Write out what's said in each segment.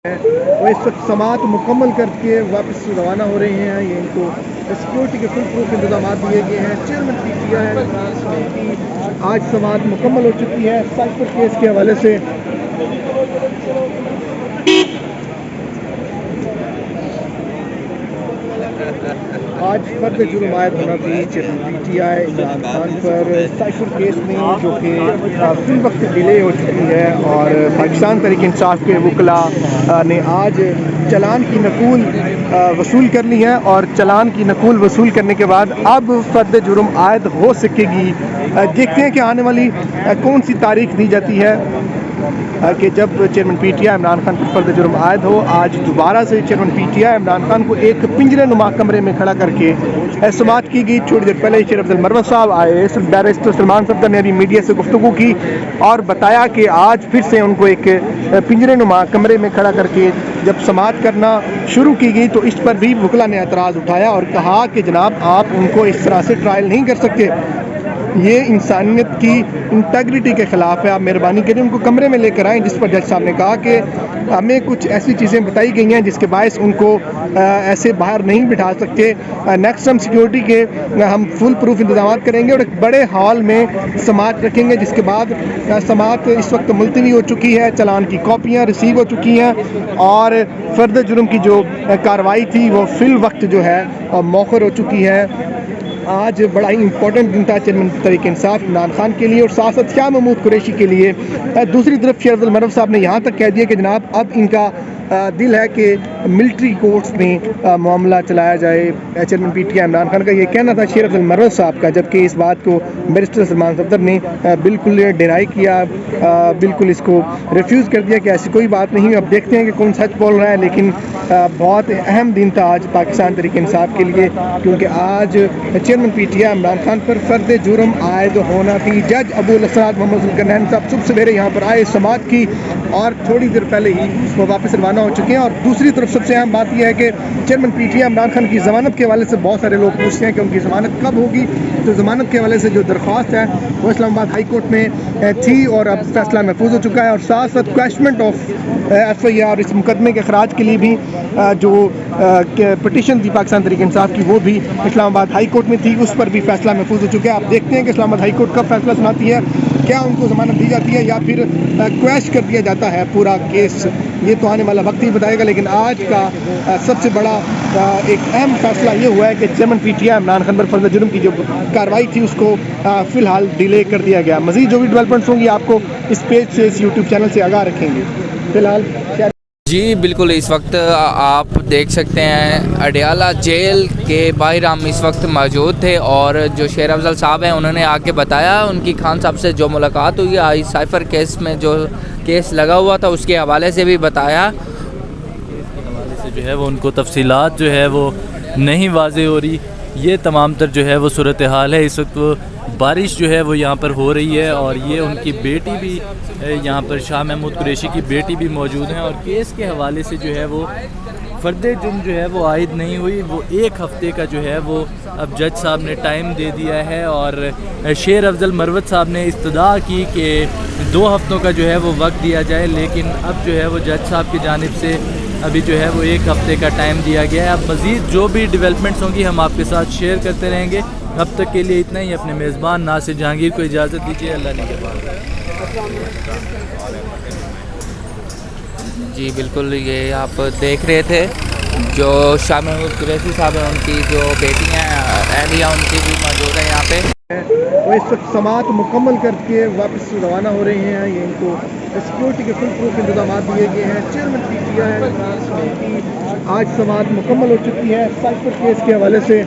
وہ اس وقت سماعت مکمل کر کے واپس روانہ ہو رہے ہیں. یہ ان کو سیکورٹی کے فل پروف انتظامات دیے گئے ہیں. چیئرمین پی ٹی آئی کی آج سماعت مکمل ہو چکی ہے سائفر کیس کے حوالے سے. آج فرد جرم عائد ہونا تھی chairman P T I Imran Khan per cipher case میں جو کہ فی وقت ڈیلے ہو چکی ہے, اور پاکستان تحریک انصاف کے وکلاء نے آج چلان کی نقول وصول کر لی ہے, اور چلان کی نقول وصول کرنے کے بعد اب فرد جرم عائد ہو سکے گی. دیکھتے ہیں کہ آنے والی کون سی تاریخ دی جاتی ہے کہ جب chairman P T I Imran Khan پر فرد جرم عائد ہو. آج دوبارہ سے chairman P T I Imran Khan کو ایک پنجرے نما کمرے میں کھڑا کر کے سماعت کی گئی. تھوڑی دیر پہلے شیر افضل مروت صاحب آئے, بیرسٹر سلمان صفدر نے ابھی میڈیا سے گفتگو کی اور بتایا کہ آج پھر سے ان کو ایک پنجرے نما کمرے میں کھڑا کر کے جب سماعت کرنا شروع کی گئی تو اس پر بھی وکلاء نے اعتراض اٹھایا اور کہا کہ جناب آپ ان کو اس طرح سے ٹرائل نہیں کر سکتے, یہ انسانیت کی انٹیگریٹی کے خلاف ہے. آپ مہربانی کریں ان کو کمرے میں لے کر آئیں. جس پر جج صاحب نے کہا کہ ہمیں کچھ ایسی چیزیں بتائی گئی ہیں جس کے باعث ان کو ایسے باہر نہیں بٹھا سکتے. نیکسٹ ہم سیکیورٹی کے ہم فل پروف انتظامات کریں گے اور ایک بڑے ہال میں سماعت رکھیں گے, جس کے بعد سماعت اس وقت ملتوی ہو چکی ہے. چلان کی کاپیاں ریسیو ہو چکی ہیں اور فرد جرم کی جو کارروائی تھی وہ فی الوقت جو ہے مؤخر ہو چکی ہے. آج بڑا ہی امپورٹنٹ دن تھا چیئرمین تحریک انصاف عمران خان کے لیے اور ساتھ ساتھ شاہ محمود قریشی کے لیے. دوسری طرف شیر افضل مروت صاحب نے یہاں تک کہہ دیا کہ جناب اب ان کا دل ہے کہ ملٹری کورٹس میں معاملہ چلایا جائے. Chairman P T I Imran Khan کا یہ کہنا تھا شیر افضل مروت صاحب کا, جبکہ اس بات کو بیرسٹر سلمان صفدر نے بالکل ڈینائی کیا, بالکل اس کو ریفیوز کر دیا کہ ایسی کوئی بات نہیں. اب دیکھتے ہیں کہ کون سچ بول رہا ہے, لیکن بہت اہم دن تھا آج پاکستان تحریک انصاف کے لیے, کیونکہ آج chairman P T I Imran Khan پر فرد جرم عائد ہونا تھی. جج ابو الاسرات محمد ذوالقرنین صاحب صبح سویرے یہاں پر آئے, سماعت کی اور تھوڑی دیر پہلے ہی وہ واپس روانہ ہو چکے ہیں. اور دوسری طرف سب سے اہم بات یہ ہے کہ chairman P T I Imran Khan کی ضمانت کے حوالے سے بہت سارے لوگ پوچھتے ہیں کہ ان کی ضمانت کب ہوگی. تو ضمانت کے حوالے سے جو درخواست ہے وہ اسلام آباد ہائی کورٹ میں تھی اور اب فیصلہ محفوظ ہو چکا ہے, اور ساتھ ساتھ کویشمنٹ آف ایف آئی آر اس مقدمے کے اخراج کے لیے بھی جو پٹیشن تھی پاکستان تحریک انصاف کی وہ بھی اسلام آباد ہائی کورٹ میں تھی, اس پر بھی فیصلہ محفوظ ہو چکا ہے. آپ دیکھتے ہیں کہ اسلام آباد ہائی کورٹ کب فیصلہ سناتی ہے, کیا ان کو ضمانت دی جاتی ہے یا پھر کویش کر دیا جاتا ہے پورا کیس, یہ تو آنے والا وقت ہی بتائے گا. لیکن آج کا سب سے بڑا ایک اہم فیصلہ یہ ہوا ہے کہ chairman P T I Imran Khan پر فرد جرم کی جو کارروائی تھی اس کو فی الحال ڈیلے کر دیا گیا. مزید جو بھی ڈیولپمنٹس ہوں گی آپ کو اس پیج سے, اس یوٹیوب چینل سے آگاہ رکھیں گے. فی الحال جی بالکل, اس وقت آپ دیکھ سکتے ہیں اڈیالہ جیل کے باہر ہم اس وقت موجود تھے, اور جو شیر افضل صاحب ہیں انہوں نے آ کے بتایا ان کی خان صاحب سے جو ملاقات ہوئی آئی سائفر کیس میں جو کیس لگا ہوا تھا اس کے حوالے سے بھی بتایا. جو ہے وہ ان کو تفصیلات جو ہے وہ نہیں واضح ہو رہی, یہ تمام تر جو ہے وہ صورتحال ہے. اس وقت بارش جو ہے وہ یہاں پر ہو رہی ہے اور یہ ان کی بیٹی بھی یہاں پر شاہ محمود قریشی کی بیٹی بھی موجود ہیں, اور کیس کے حوالے سے جو ہے وہ فرد جرم جو ہے وہ عائد نہیں ہوئی. وہ ایک ہفتے کا جو ہے وہ اب جج صاحب نے ٹائم دے دیا ہے, اور شیر افضل مروت صاحب نے استدعا کی کہ 2 ہفتوں کا جو ہے وہ وقت دیا جائے, لیکن اب جو ہے وہ جج صاحب کی جانب سے ابھی جو ہے وہ 1 ہفتے کا ٹائم دیا گیا ہے. اب مزید جو بھی ڈیولپمنٹس ہوں گی ہم آپ کے ساتھ شیئر کرتے رہیں گے. اب تک کے لیے اتنا ہی. اپنے میزبان ناصر جہانگیر کو اجازت دیجیے. اللہ نگہبان. جی بالکل, یہ آپ دیکھ رہے تھے جو شاہ محمود قریشی صاحب ہیں ان کی جو بیٹی ہیں اہلیہ ان کی بھی موجود ہے یہاں پہ. وہ اس وقت سماعت مکمل کر کے واپس روانہ ہو رہے ہیں. یہ ان کو سیکورٹی کے فل پروف انتظامات دیے گئے ہیں. Chairman P T I Imran Khan کی آج سماعت مکمل ہو چکی ہے سائفر کیس کے حوالے سے.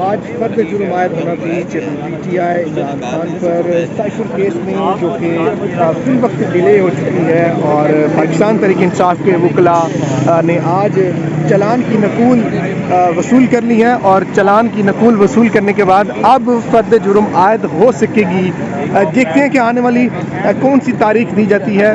آج فرد جرم عائد ہونا تھی chairman P T I Imran Khan per cipher case میں جو کہ فی وقت ڈیلے ہو چکی ہے, اور پاکستان تحریک انصاف کے وکلاء نے آج چلان کی نقول وصول کر لی ہے, اور چلان کی نقول وصول کرنے کے بعد اب فرد جرم عائد ہو سکے گی. دیکھتے ہیں کہ آنے والی کون سی تاریخ دی جاتی ہے